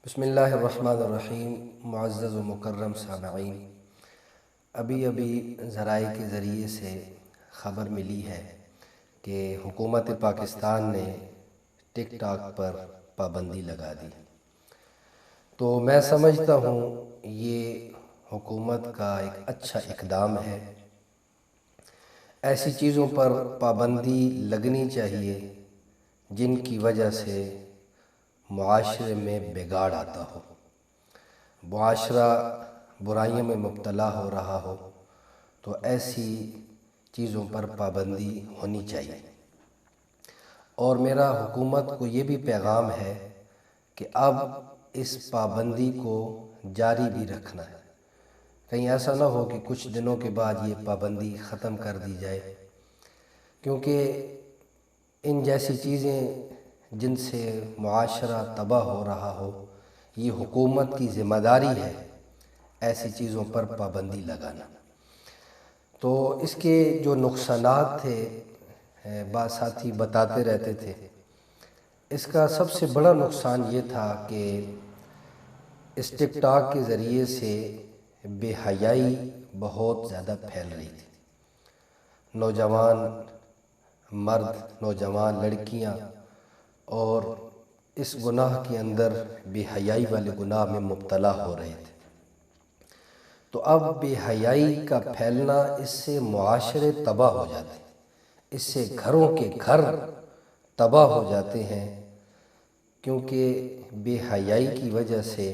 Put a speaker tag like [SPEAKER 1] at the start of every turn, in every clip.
[SPEAKER 1] بسم اللہ الرحمن الرحیم۔ معزز و مکرم سامعین، ابھی ذرائع کے ذریعے سے خبر ملی ہے کہ حکومت پاکستان نے ٹک ٹاک پر پابندی لگا دی۔ تو میں سمجھتا ہوں یہ حکومت کا ایک اچھا اقدام ہے۔ ایسی چیزوں پر پابندی لگنی چاہیے جن کی وجہ سے معاشرے میں بگاڑ آتا ہو، معاشرہ برائیوں میں مبتلا ہو رہا ہو، تو ایسی چیزوں پر پابندی ہونی چاہیے۔ اور میرا حکومت کو یہ بھی پیغام ہے کہ اب اس پابندی کو جاری بھی رکھنا ہے۔ کہیں ایسا نہ ہو کہ کچھ دنوں کے بعد یہ پابندی ختم کر دی جائے، کیونکہ ان جیسی چیزیں جن سے معاشرہ تباہ ہو رہا ہو، یہ حکومت کی ذمہ داری ہے ایسی چیزوں پر پابندی لگانا۔ تو اس کے جو نقصانات تھے بعض ساتھی بتاتے رہتے تھے۔ اس کا سب سے بڑا نقصان یہ تھا کہ اس ٹک ٹاک کے ذریعے سے بے حیائی بہت زیادہ پھیل رہی تھی۔ نوجوان مرد، نوجوان لڑکیاں اور اس گناہ کے اندر بے حیائی والے گناہ میں مبتلا ہو رہے تھے۔ تو اب بے حیائی کا پھیلنا، اس سے معاشرے تباہ ہو جاتے ہیں، اس سے گھروں کے گھر تباہ ہو جاتے ہیں، کیونکہ بے حیائی کی وجہ سے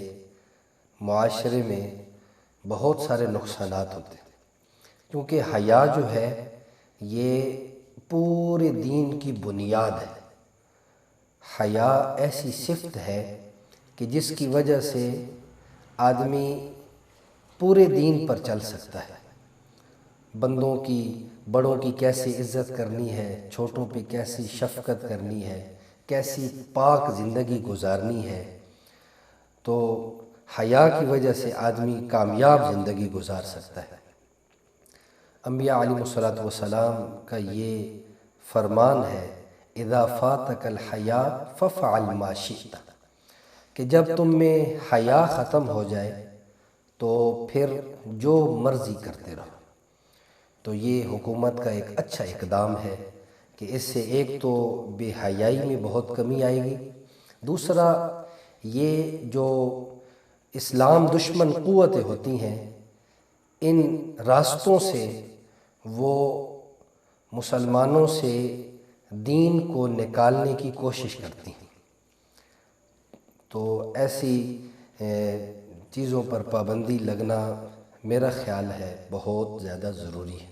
[SPEAKER 1] معاشرے میں بہت سارے نقصانات ہوتے ہیں۔ کیونکہ حیا جو ہے یہ پورے دین کی بنیاد ہے۔ حیا ایسی صفت ہے کہ جس کی وجہ سے آدمی پورے دین پر چل سکتا ہے۔ بندوں کی، بڑوں کی کیسی عزت کرنی ہے، چھوٹوں پہ کیسی شفقت کرنی ہے، کیسی پاک زندگی گزارنی ہے، تو حیا کی وجہ سے آدمی کامیاب زندگی گزار سکتا ہے۔ انبیاء علیہ السلام کا یہ فرمان ہے، اذا فاتک الحیا فافعل ما شئت، کہ جب تم میں حیا ختم ہو جائے تو پھر جو مرضی کرتے رہو۔ تو یہ حکومت کا ایک اچھا اقدام ہے کہ اس سے ایک تو بے حیائی میں بہت کمی آئے گی، دوسرا یہ جو اسلام دشمن قوتیں ہوتی ہیں، ان راستوں سے وہ مسلمانوں سے دین کو نکالنے کی کوشش کرتی ہیں۔ تو ایسی چیزوں پر پابندی لگنا میرا خیال ہے بہت زیادہ ضروری ہے۔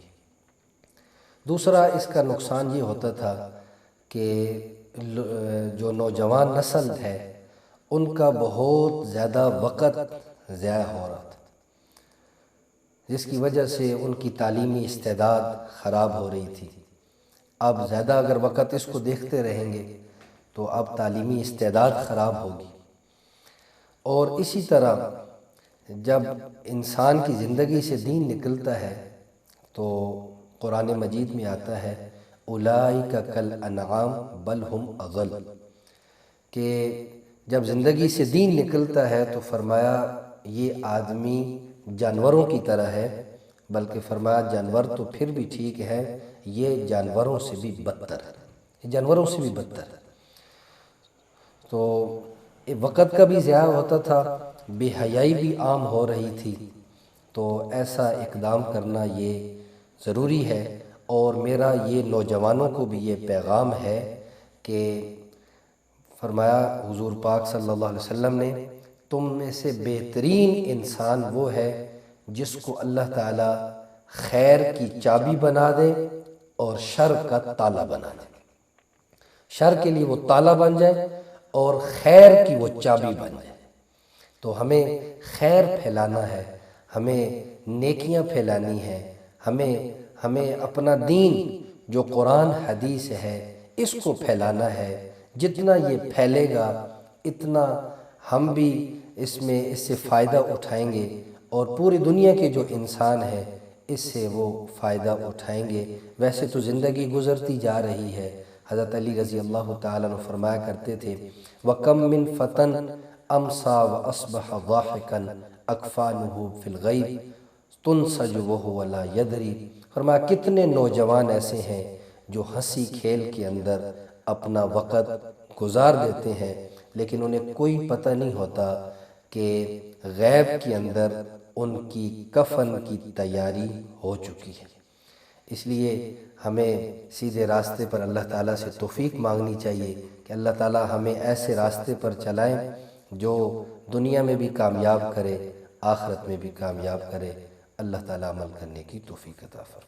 [SPEAKER 1] دوسرا اس کا نقصان یہ ہوتا تھا کہ جو نوجوان نسل ہے ان کا بہت زیادہ وقت ضائع ہو رہا تھا، جس کی وجہ سے ان کی تعلیمی استعداد خراب ہو رہی تھی۔ اب زیادہ اگر وقت اس کو دیکھتے رہیں گے تو اب تعلیمی استعداد خراب ہوگی۔ اور اسی طرح جب انسان کی زندگی سے دین نکلتا ہے تو قرآن مجید میں آتا ہے اولئک کالانعام بل ہم اضل، کہ جب زندگی سے دین نکلتا ہے تو فرمایا یہ آدمی جانوروں کی طرح ہے، بلکہ فرمایا جانور تو پھر بھی ٹھیک ہے، یہ جانوروں سے بھی بدتر ہے، یہ جانوروں سے بھی بدتر ہے۔ تو وقت کا بھی ضیاع ہوتا تھا، بے حیائی بھی عام ہو رہی تھی، تو ایسا اقدام کرنا یہ ضروری ہے۔ اور میرا یہ نوجوانوں کو بھی یہ پیغام ہے کہ فرمایا حضور پاک صلی اللہ علیہ وسلم نے، تم میں سے بہترین انسان وہ ہے جس کو اللہ تعالیٰ خیر کی چابی بنا دے اور شر کا تالا بنا دے۔ شر کے لیے وہ تالا بن جائے اور خیر کی وہ چابی بن جائے۔ تو ہمیں خیر پھیلانا ہے، ہمیں نیکیاں پھیلانی ہے، ہمیں اپنا دین جو قرآن حدیث ہے اس کو پھیلانا ہے۔ جتنا یہ پھیلے گا اتنا ہم بھی اس سے فائدہ اٹھائیں گے، اور پوری دنیا کے جو انسان ہیں اس سے وہ فائدہ اٹھائیں گے۔ ویسے تو زندگی گزرتی جا رہی ہے۔ حضرت علی رضی اللہ تعالیٰ عنہ فرمایا کرتے تھے وَكَمْ مِنْ فَتَنْ امسا و اصبح ضاحکا اکفانہ فی الغیب تنسج وہو لا یدری۔ فرمایا کتنے نوجوان ایسے ہیں جو ہنسی کھیل کے اندر اپنا وقت گزار دیتے ہیں، لیکن انہیں کوئی پتہ نہیں ہوتا کہ غیب کے اندر ان کی کفن کی تیاری ہو چکی ہے۔ اس لیے ہمیں سیدھے راستے پر اللہ تعالیٰ سے توفیق مانگنی چاہیے کہ اللہ تعالیٰ ہمیں ایسے راستے پر چلائیں جو دنیا میں بھی کامیاب کرے، آخرت میں بھی کامیاب کرے۔ اللہ تعالیٰ عمل کرنے کی توفیق عطا فرمائے۔